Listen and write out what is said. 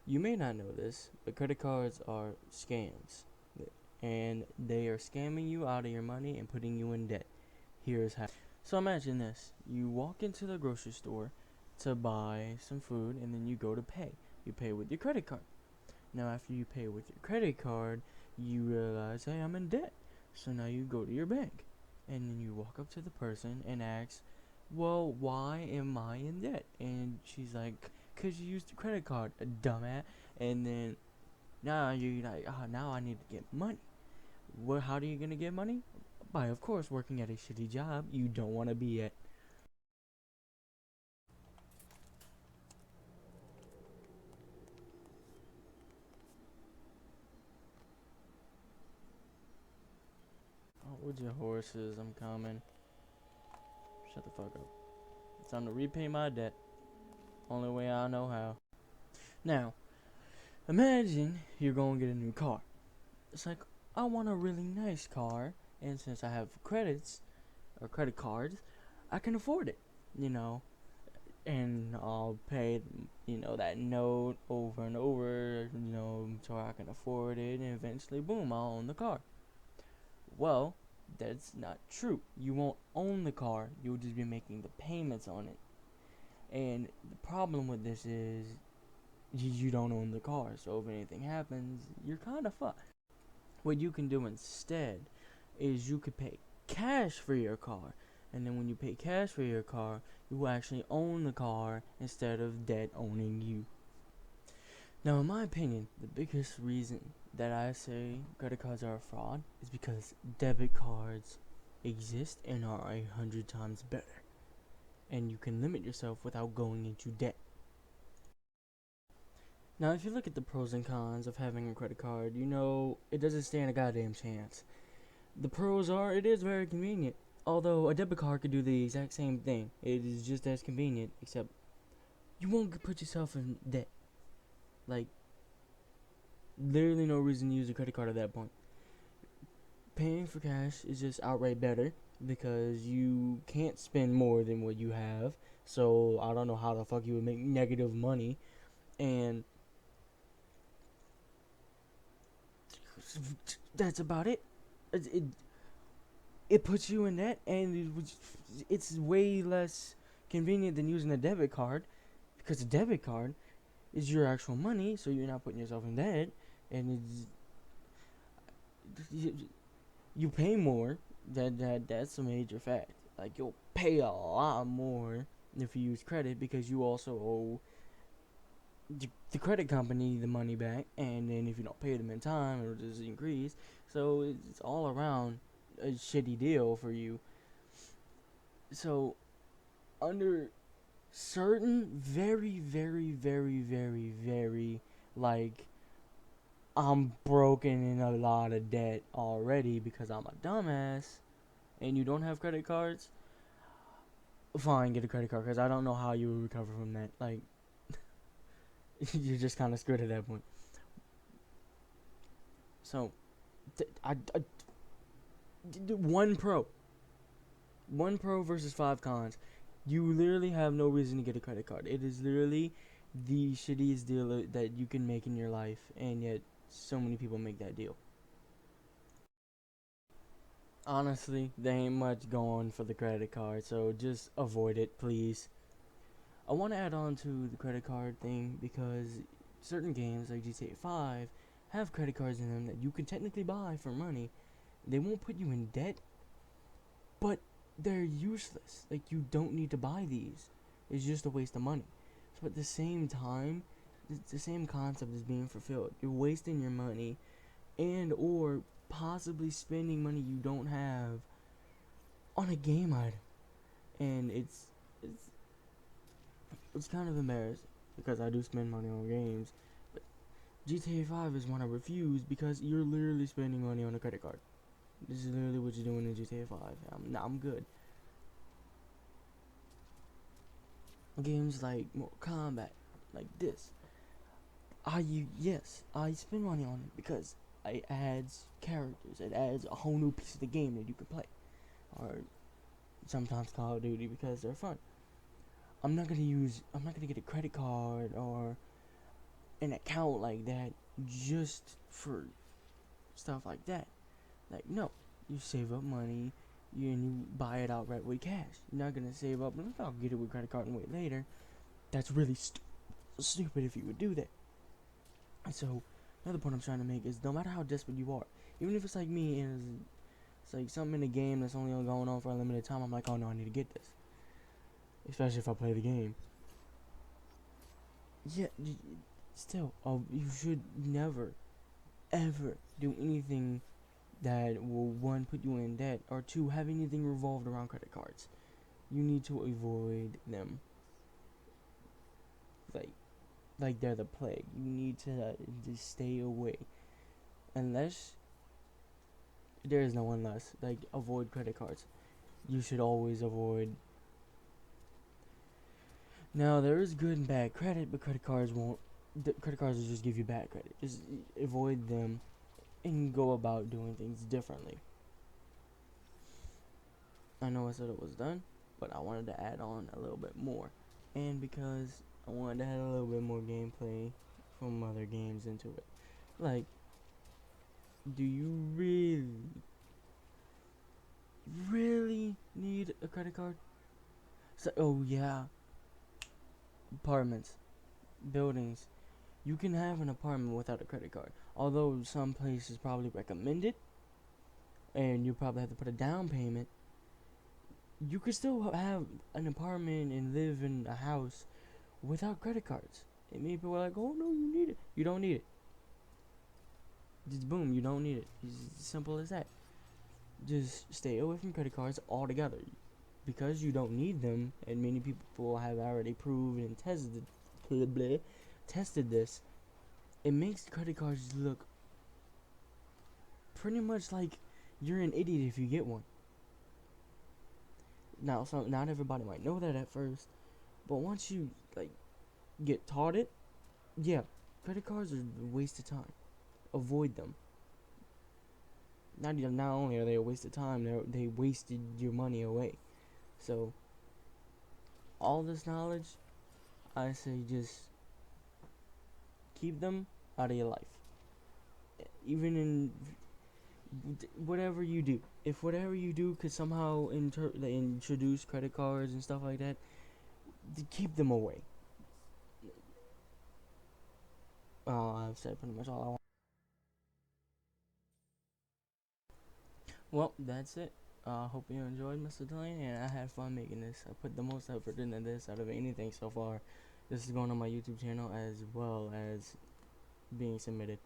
You may not know this, but credit cards are scams. And they are scamming you out of your money and putting you in debt. Here's how. So imagine this. You walk into the grocery store to buy some food and then you go to pay. You pay with your credit card. Now after you pay with your credit card, you realize, hey, I'm in debt. So now you go to your bank. And then you walk up to the person and ask, well, why am I in debt? And she's like, cause you used the credit card, a dumbass. And then now you're like, now I need to get money. Well, how are you gonna get money? By, of course, working at a shitty job you don't want to be at. Oh, with your horses, I'm coming. Shut the fuck up. It's time to repay my debt. Only way I know how. Now, imagine you're going to get a new car. It's like, I want a really nice car, and since I have credits, or credit cards, I can afford it, you know, and I'll pay, that note over and over, so I can afford it, and eventually, boom, I'll own the car. Well, that's not true. You won't own the car, you'll just be making the payments on it. And the problem with this is you don't own the car, so if anything happens, you're kind of fucked. What you can do instead is you could pay cash for your car, and then when you pay cash for your car, you will actually own the car instead of debt owning you. Now, in my opinion, the biggest reason that I say credit cards are a fraud is because debit cards exist and are 100 times better, and you can limit yourself without going into debt. Now, if you look at the pros and cons of having a credit card, it doesn't stand a goddamn chance. The pros are it is very convenient, although a debit card could do the exact same thing. It is just as convenient, except you won't put yourself in debt. Like, literally no reason to use a credit card at that point. Paying for cash is just outright better because you can't spend more than what you have. So I don't know how the fuck you would make negative money, and that's about it. It, it puts you in debt, and it's way less convenient than using a debit card because a debit card is your actual money, so you're not putting yourself in debt, and you pay more. That's a major fact. Like you'll pay a lot more if you use credit because you also owe the credit company the money back, and then if you don't pay them in time, it'll just increase. So it's all around a shitty deal for you. So under certain very, very, very, very, very like I'm broken in a lot of debt already because I'm a dumbass, and you don't have credit cards, fine, get a credit card because I don't know how you will recover from that. Like, you're just kind of screwed at that point. So, one pro, one pro versus five cons. You literally have no reason to get a credit card. It is literally the shittiest deal that you can make in your life, and yet so many people make that deal. Honestly, there ain't much going for the credit card, so just avoid it, please. I want to add on to the credit card thing because certain games like GTA 5 have credit cards in them that you can technically buy for money. They won't put you in debt, but they're useless. Like, you don't need to buy these. It's just a waste of money. So at the same time, it's the same concept is being fulfilled. You're wasting your money and or possibly spending money you don't have on a game item. And it's kind of embarrassing because I do spend money on games. But GTA 5 is one I refuse because you're literally spending money on a credit card. This is literally what you're doing in GTA 5. I'm good. Games like Mortal Kombat, like this, I spend money on it because it adds characters. It adds a whole new piece of the game that you can play, or sometimes Call of Duty because they're fun. I'm not gonna get a credit card or an account like that just for stuff like that. Like, no, you save up money, and you buy it outright with cash. You're not gonna save up and I'll get it with credit card and wait later. That's really stupid if you would do that. And so, another point I'm trying to make is no matter how desperate you are, even if it's like me and it's like something in the game that's only going on for a limited time, I'm like, oh no, I need to get this. Especially if I play the game. Yeah, still, you should never, ever do anything that will, one, put you in debt, or two, have anything revolved around credit cards. You need to avoid them. Like they're the plague. You need to just stay away. Unless, there is no unless. Like, avoid credit cards. You should always avoid. Now, there is good and bad credit, but credit cards won't. Credit cards will just give you bad credit. Just avoid them and go about doing things differently. I know I said it was done, but I wanted to add on a little bit more. And because I wanted to add a little bit more gameplay from other games into it. Like, do you really need a credit card? So, oh yeah, apartments, buildings. You can have an apartment without a credit card. Although some places probably recommend it, and you probably have to put a down payment. You could still have an apartment and live in a house without credit cards. And many people are like, oh no, you need it. You don't need it. Just boom, you don't need it. It's as simple as that. Just stay away from credit cards altogether. Because you don't need them, and many people have already proven and tested this, it makes credit cards look pretty much like you're an idiot if you get one. Now, not everybody might know that at first, but once you get taught it, yeah, credit cards are a waste of time. Avoid them. Not only are they a waste of time, they wasted your money away. So, all this knowledge, I say just keep them out of your life. Even in whatever you do. If whatever you do could somehow introduce credit cards and stuff like that, keep them away. I've said pretty much all I want. Well, that's it. Hope you enjoyed, Mr. Delaney, and I had fun making this. I put the most effort into this out of anything so far. This is going on my YouTube channel as well as being submitted.